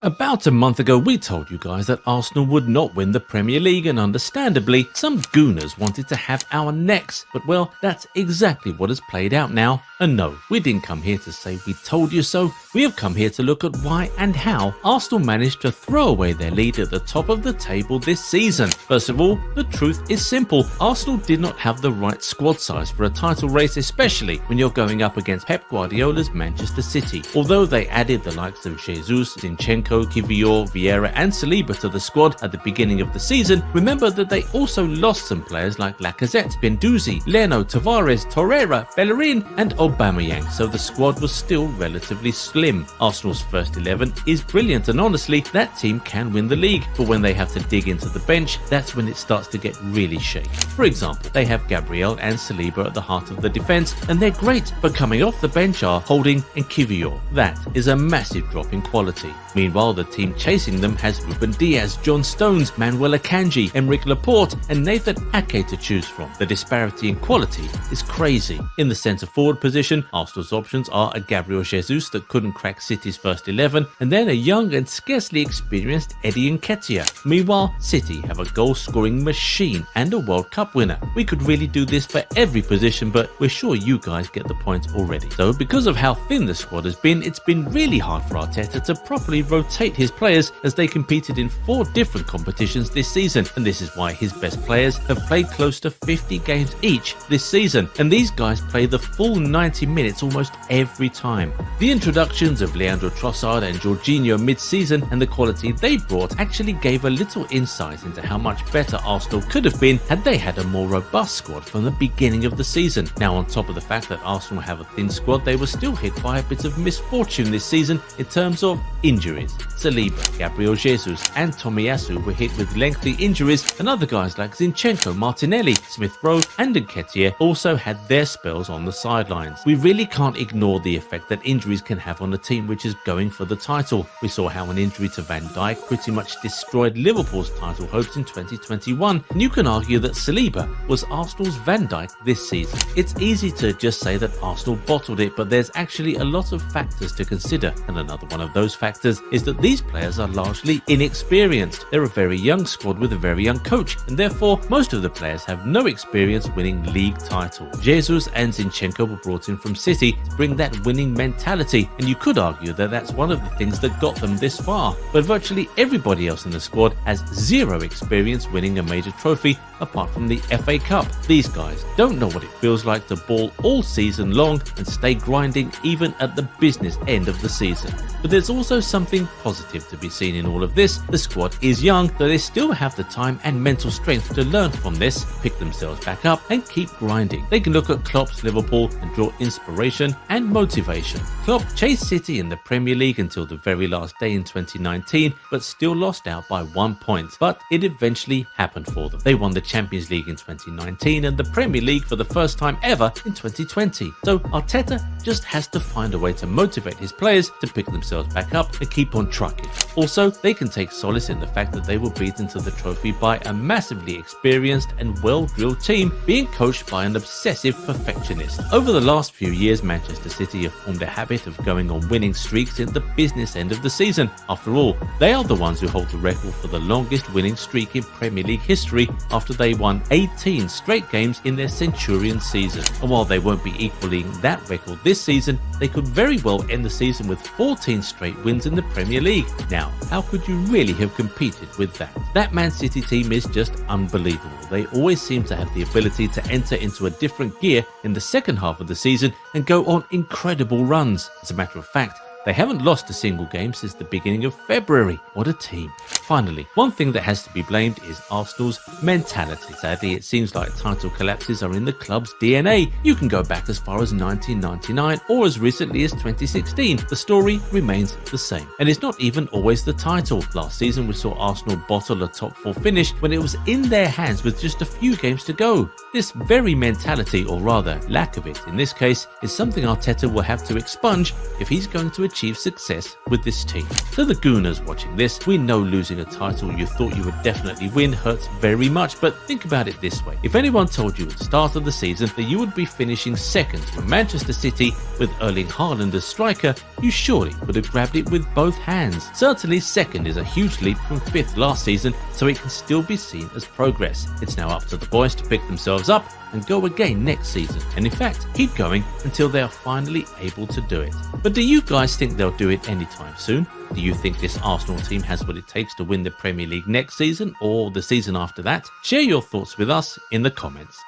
About a month ago, we told you guys that Arsenal would not win the Premier League, and understandably, some gooners wanted to have our necks. But well, that's exactly what has played out now. And no, we didn't come here to say we told you so. We have come here to look at why and how Arsenal managed to throw away their lead at the top of the table this season. First of all, the truth is simple. Arsenal did not have the right squad size for a title race, especially when you're going up against Pep Guardiola's Manchester City. Although they added the likes of Jesus, Zinchenko, Kiwior, Vieira and Saliba to the squad at the beginning of the season, remember that they also lost some players like Lacazette, Guendouzi, Leno, Tavares, Torreira, Bellerin and Aubameyang, so the squad was still relatively slim. Arsenal's first 11 is brilliant, and honestly, that team can win the league, but when they have to dig into the bench, that's when it starts to get really shaky. For example, they have Gabriel and Saliba at the heart of the defence, and they're great, but coming off the bench are Holding and Kiwior. That is a massive drop in quality. Meanwhile, the team chasing them has Ruben Diaz, John Stones, Manuel Akanji, Emerick Laporte and Nathan Ake to choose from. The disparity in quality is crazy. In the centre-forward position, Arsenal's options are a Gabriel Jesus that couldn't crack City's first 11, and then a young and scarcely experienced Eddie Nketiah. Meanwhile, City have a goal-scoring machine and a World Cup winner. We could really do this for every position, but we're sure you guys get the point already. So because of how thin the squad has been, it's been really hard for Arteta to properly rotate his players, as they competed in 4 different competitions this season, and this is why his best players have played close to 50 games each this season, and these guys play the full 90 minutes almost every time. The introductions of Leandro Trossard and Jorginho mid-season and the quality they brought actually gave a little insight into how much better Arsenal could have been had they had a more robust squad from the beginning of the season. Now, on top of the fact that Arsenal have a thin squad, they were still hit by a bit of misfortune this season in terms of injuries. Saliba, Gabriel Jesus and Tomiyasu were hit with lengthy injuries, and other guys like Zinchenko, Martinelli, Smith-Rowe and Nketiah also had their spells on the sidelines. We really can't ignore the effect that injuries can have on a team which is going for the title. We saw how an injury to Van Dijk pretty much destroyed Liverpool's title hopes in 2021, and you can argue that Saliba was Arsenal's Van Dijk this season. It's easy to just say that Arsenal bottled it, but there's actually a lot of factors to consider, and another one of those factors is that these players are largely inexperienced. They're a very young squad with a very young coach, and therefore most of the players have no experience winning league titles. Jesus and Zinchenko were brought in from City to bring that winning mentality, and you could argue that that's one of the things that got them this far. But virtually everybody else in the squad has zero experience winning a major trophy apart from the FA Cup. These guys don't know what it feels like to ball all season long and stay grinding even at the business end of the season. But there's also something positive to be seen in all of this. The squad is young, so they still have the time and mental strength to learn from this, pick themselves back up and keep grinding. They can look at Klopp's Liverpool and draw inspiration and motivation. Klopp chased City in the Premier League until the very last day in 2019, but still lost out by 1 point. But it eventually happened for them. They won the Champions League in 2019 and the Premier League for the first time ever in 2020. So Arteta just has to find a way to motivate his players to pick themselves back up and keep on trucking. Also, they can take solace in the fact that they were beaten to the trophy by a massively experienced and well-drilled team being coached by an obsessive perfectionist. Over the last few years, Manchester City have formed a habit of going on winning streaks at the business end of the season. After all, they are the ones who hold the record for the longest winning streak in Premier League history after they won 18 straight games in their Centurion season. And while they won't be equaling that record this season, they could very well end the season with 14 straight wins in the Premier League. Now, how could you really have competed with that? That Man City team is just unbelievable. They always seem to have the ability to enter into a different gear in the second half of the season and go on incredible runs. As a matter of fact, they haven't lost a single game since the beginning of February. What a team. Finally, one thing that has to be blamed is Arsenal's mentality. Sadly, it seems like title collapses are in the club's DNA. You can go back as far as 1999 or as recently as 2016. The story remains the same. And it's not even always the title. Last season, we saw Arsenal bottle a top 4 finish when it was in their hands with just a few games to go. This very mentality, or rather lack of it in this case, is something Arteta will have to expunge if he's going to achieve success with this team. To the Gooners watching this, we know losing losing a title you thought you would definitely win hurts very much, but think about it this way. If anyone told you at the start of the season that you would be finishing second to Manchester City with Erling Haaland as striker, you surely would have grabbed it with both hands. Certainly second is a huge leap from fifth last season, so it can still be seen as progress. It's now up to the boys to pick themselves up and go again next season, and in fact keep going until they are finally able to do it. But do you guys think they'll do it anytime soon? Do you think this Arsenal team has what it takes to win the Premier League next season or the season after that? Share your thoughts with us in the comments.